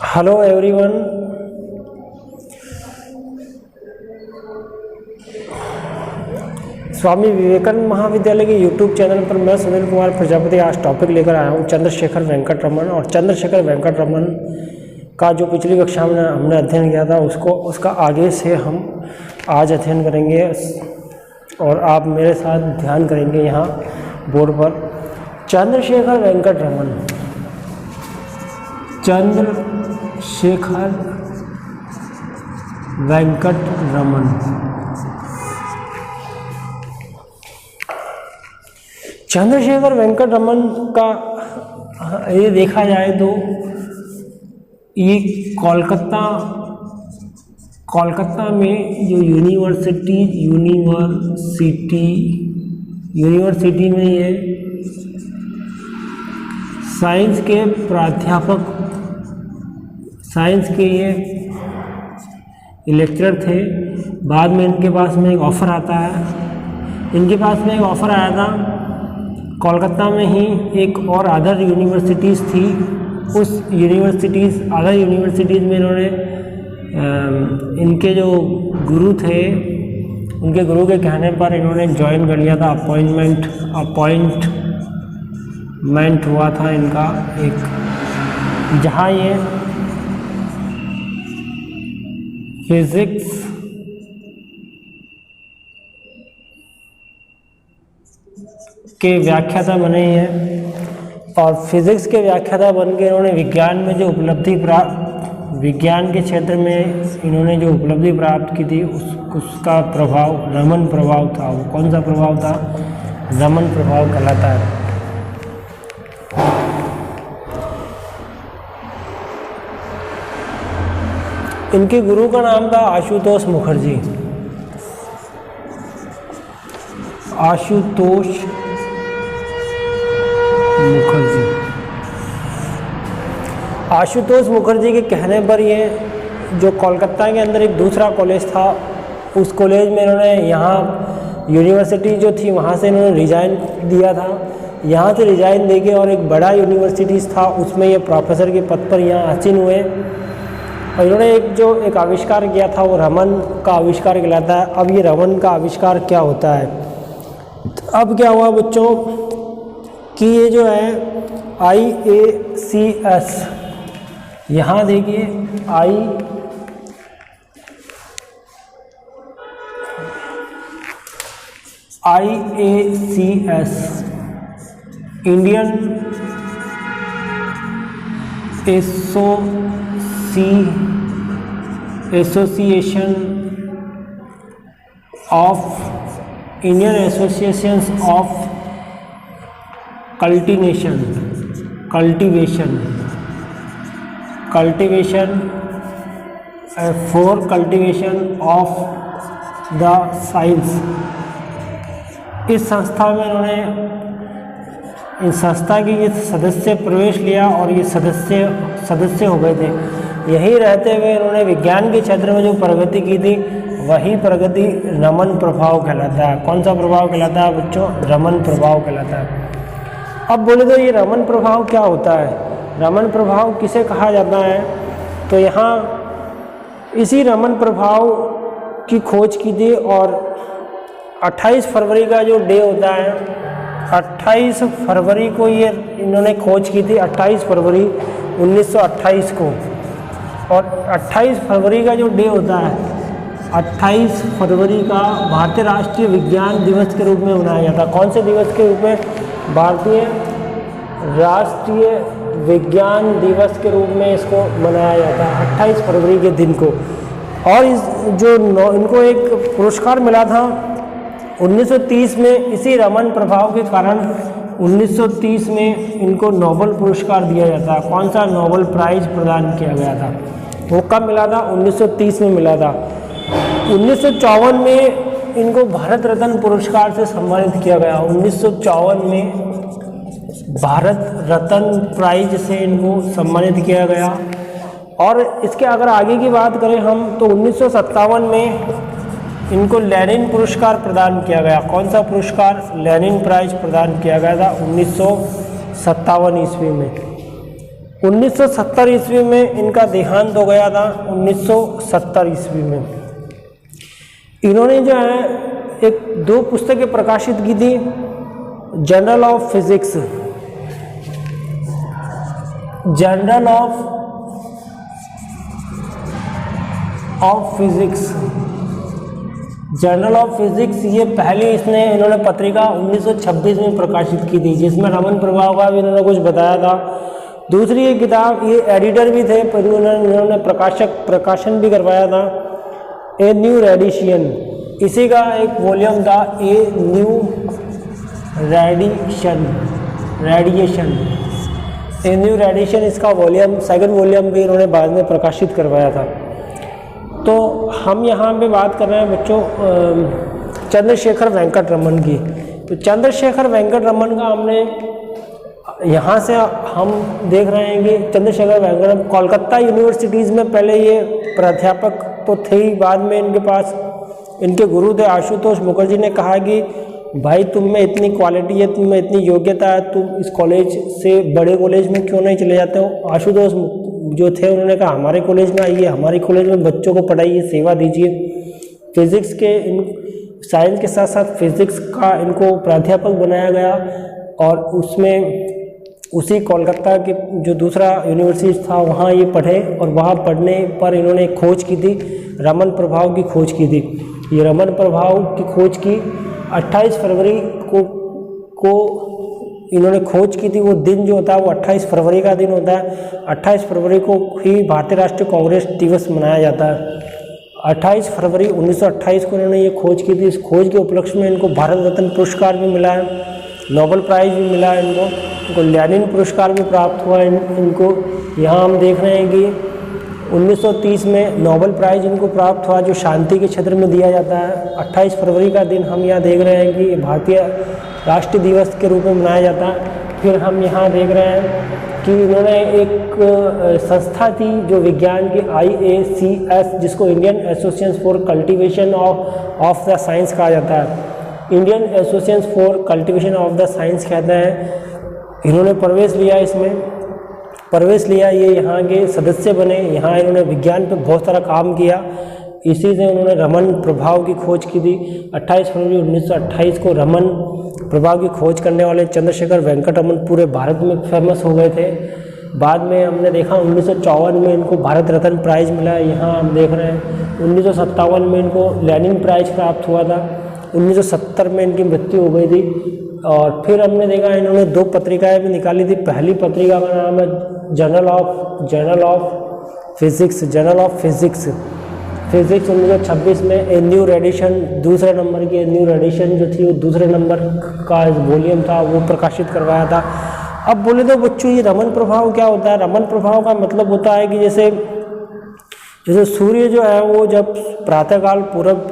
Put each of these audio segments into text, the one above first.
Hello everyone, Swami Vivekananda महाविद्यालय के YouTube channel पर मैं सुनील कुमार प्रजापति आज टॉपिक लेकर आया हूँ चंद्रशेखर वेंकट रमन। और चंद्रशेखर वेंकट रमन का जो पिछली कक्षा में हमने अध्ययन किया था उसका आगे से हम आज अध्ययन करेंगे और आप मेरे साथ ध्यान करेंगे यहाँ बोर्ड पर। चंद्रशेखर वेंकट रमन, चंद्रशेखर वेंकट रमन। चंद्रशेखर वेंकट रमन का ये देखा जाए तो ये कोलकाता में जो यूनिवर्सिटी में ये साइंस के प्राध्यापक, साइंस के ये लेक्चरर थे। बाद में इनके पास में एक ऑफ़र आता है, इनके पास में एक ऑफ़र आया था कोलकाता में ही एक और अदर यूनिवर्सिटीज़ थी। उस अदर यूनिवर्सिटीज़ में इन्होंने इनके जो गुरु थे उनके गुरु के कहने पर इन्होंने ज्वाइन कर लिया था। अपॉइंटमेंट हुआ था इनका एक, जहाँ ये फिज़िक्स के व्याख्याता बने हैं। और फिज़िक्स के व्याख्याता बन के इन्होंने विज्ञान के क्षेत्र में इन्होंने जो उपलब्धि प्राप्त की थी उसका प्रभाव रमन प्रभाव था। वो कौन सा प्रभाव था? रमन प्रभाव कहलाता है। इनके गुरु का नाम था आशुतोष मुखर्जी। आशुतोष मुखर्जी के कहने पर ये जो कोलकाता के अंदर एक दूसरा कॉलेज था, उस कॉलेज में इन्होंने यहाँ यूनिवर्सिटी जो थी वहाँ से इन्होंने रिज़ाइन दिया था। यहाँ से रिज़ाइन देके और एक बड़ा यूनिवर्सिटीज़ था उसमें ये प्रोफेसर के पद पर यहाँ आसीन हुए। और इन्होंने एक आविष्कार किया था, वो रमन का आविष्कार कहलाता है। अब ये रमन का आविष्कार क्या होता है? अब क्या हुआ बच्चों कि ये जो है IACS, यहाँ देखिए IACS Indian association of cultivation for cultivation of the science. इस संस्था में इन्होंने इस संस्था की ये सदस्य प्रवेश लिया और ये सदस्य हो गए थे। यहीं रहते हुए इन्होंने विज्ञान के क्षेत्र में जो प्रगति की थी वही प्रगति रमन प्रभाव कहलाता है। कौन सा प्रभाव कहलाता है बच्चों? रमन प्रभाव कहलाता है। अब बोले तो ये रमन प्रभाव क्या होता है? रमन प्रभाव किसे कहा जाता है? तो यहाँ इसी रमन प्रभाव की खोज की थी और 28 फरवरी का जो डे होता है, 28 फरवरी को ये इन्होंने खोज की थी, 28 फरवरी 1928 को। और 28 फरवरी का जो डे होता है, 28 फरवरी का भारतीय राष्ट्रीय विज्ञान दिवस के रूप में मनाया जाता है। कौन से दिवस के रूप में? भारतीय राष्ट्रीय विज्ञान दिवस के रूप में इसको मनाया जाता है 28 फरवरी के दिन को। और इनको एक पुरस्कार मिला था 1930 में। इसी रमन प्रभाव के कारण 1930 में इनको नोबेल पुरस्कार दिया जाता है। कौन सा? नोबेल प्राइज प्रदान किया गया था। वो कब मिला था? 1930 में मिला था। 1954 में इनको भारत रत्न पुरस्कार से सम्मानित किया गया। 1954 में भारत रत्न प्राइज से इनको सम्मानित किया गया। और इसके अगर आगे की बात करें हम तो 1957 में इनको लेनिन पुरस्कार प्रदान किया गया। कौन सा पुरस्कार? लेनिन प्राइज प्रदान किया गया था 1957 ईस्वी में। 1970 ईस्वी में इनका देहांत हो गया था। 1970 ईस्वी में इन्होंने जो है एक 2 पुस्तकें प्रकाशित की थी, journal of physics, journal of physics, journal of physics, ये पहली इन्होंने पत्रिका 1926 में प्रकाशित की थी, जिसमें रमन प्रभाव का भी इन्होंने कुछ बताया था। दूसरी ये किताब, ये एडिटर भी थे पर इन्होंने प्रकाशन भी करवाया था, ए न्यू रेडिशन, इसी का एक वॉल्यूम था, ए न्यू रेडिएशन, इसका वॉल्यूम, सेकंड वॉल्यूम भी इन्होंने बाद में प्रकाशित करवाया था। तो हम यहाँ पे बात कर रहे हैं बच्चों चंद्रशेखर वेंकट रमन की। तो चंद्रशेखर वेंकट रमन का हमने यहाँ से हम देख रहे हैं कि चंद्रशेखर वेंकट कोलकाता यूनिवर्सिटीज़ में पहले ये प्राध्यापक तो थे ही, बाद में इनके पास इनके गुरु थे आशुतोष मुखर्जी ने कहा कि भाई तुम में इतनी क्वालिटी है, तुम में इतनी योग्यता है, तुम इस कॉलेज से बड़े कॉलेज में क्यों नहीं चले जाते हो। आशुतोष जो थे उन्होंने कहा हमारे कॉलेज में आइए, हमारे कॉलेज में बच्चों को पढ़ाइए, सेवा दीजिए। फिजिक्स के साइंस के साथ साथ फिजिक्स का इनको प्राध्यापक बनाया गया और उसमें उसी कोलकाता के जो दूसरा यूनिवर्सिटी था वहाँ ये पढ़े और वहाँ पढ़ने पर इन्होंने खोज की थी, रमन प्रभाव की खोज की थी। ये रमन प्रभाव की खोज की 28 फरवरी को इन्होंने खोज की थी। वो दिन जो होता है वो 28 फरवरी का दिन होता है। 28 फरवरी को ही भारतीय राष्ट्रीय कांग्रेस दिवस मनाया जाता है। 28 फरवरी 1928 को इन्होंने ये खोज की थी। इस खोज के उपलक्ष्य में इनको भारत रत्न पुरस्कार भी मिला है, नोबेल प्राइज़ भी मिला है, इनको लेनिन पुरस्कार भी प्राप्त हुआ है इनको। यहाँ हम देख रहे हैं कि 1930 में नोबेल प्राइज़ इनको प्राप्त हुआ जो शांति के क्षेत्र में दिया जाता है। 28 फरवरी का दिन हम यहाँ देख रहे हैं कि भारतीय राष्ट्रीय दिवस के रूप में मनाया जाता है। फिर हम यहाँ देख रहे हैं कि इन्होंने एक संस्था थी जो विज्ञान की IACS, जिसको Indian association for cultivation of the science कहा जाता है, Indian association for cultivation of the science कहते हैं। इन्होंने प्रवेश लिया, इसमें प्रवेश लिया, ये यहाँ के सदस्य बने। यहाँ इन्होंने विज्ञान पे बहुत सारा काम किया। इसी से उन्होंने रमन प्रभाव की खोज की थी। 28 फरवरी 1928 को रमन प्रभाव की खोज करने वाले चंद्रशेखर वेंकट रमन पूरे भारत में फेमस हो गए थे। बाद में हमने देखा 1954 में इनको भारत रत्न प्राइज़ मिला। यहाँ हम देख रहे हैं 1957 में इनको लेनिन प्राइज़ प्राप्त हुआ था। 1970 में इनकी मृत्यु हो गई थी। और फिर हमने देखा इन्होंने 2 पत्रिकाएं भी निकाली थी। पहली पत्रिका का नाम है जर्नल ऑफ फिजिक्स 1926 में। ए न्यू रेडिशन, दूसरे नंबर की न्यू रेडिशन जो थी वो दूसरे नंबर का वॉल्यूम था, वो प्रकाशित करवाया था। अब बोले तो बच्चों ये रमन प्रभाव क्या होता है? रमन प्रभाव का मतलब होता है कि जैसे सूर्य जो है वो जब प्रातःकाल पूरब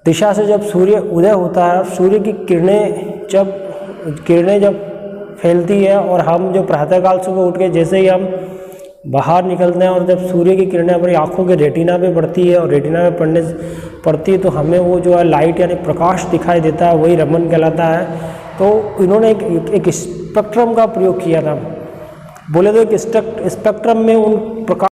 दिशा से जब सूर्य उदय होता है, सूर्य की किरणें जब फैलती है और हम जो प्रातःकाल सुबह उठ के जैसे ही हम बाहर निकलते हैं और जब सूर्य की किरणें हमारी आँखों के रेटिना पे पड़ती है और रेटिना पे पड़ती है तो हमें वो जो है लाइट यानी प्रकाश दिखाई देता है, वही रमन कहलाता है। तो इन्होंने एक स्पेक्ट्रम का प्रयोग किया था। बोले तो एक स्पेक्ट्रम में उन प्रकाश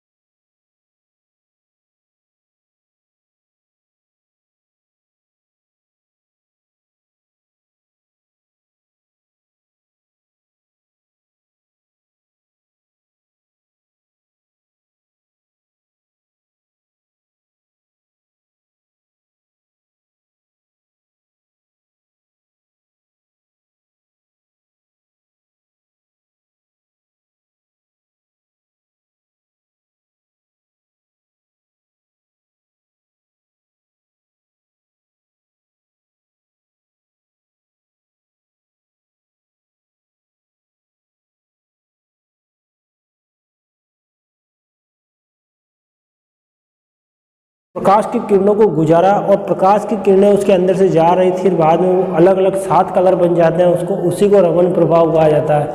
प्रकाश की किरणों को गुजारा और प्रकाश की किरणें उसके अंदर से जा रही थी। बाद में वो अलग अलग 7 कलर बन जाते हैं, उसी को रमन प्रभाव कहा जाता है।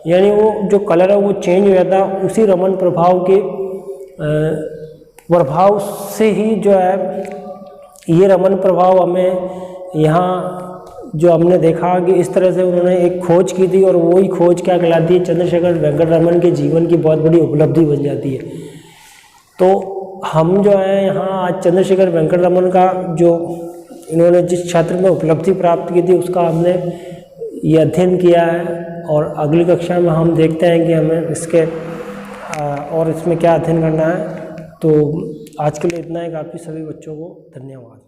यानी वो जो कलर है वो चेंज हो जाता है। उसी रमन प्रभाव के प्रभाव से ही जो है ये रमन प्रभाव हमें यहाँ जो हमने देखा कि इस तरह से उन्होंने एक खोज की थी और वही खोज क्या कहलाती है, चंद्रशेखर वेंकट रमन के जीवन की बहुत बड़ी उपलब्धि बन जाती है। तो हम जो है यहाँ आज चंद्रशेखर वेंकट रमन का जो इन्होंने जिस क्षेत्र में उपलब्धि प्राप्त की थी उसका हमने ये अध्ययन किया है, और अगली कक्षा में हम देखते हैं कि हमें इसके और इसमें क्या अध्ययन करना है। तो आज के लिए इतना है। काफ़ी सभी बच्चों को धन्यवाद।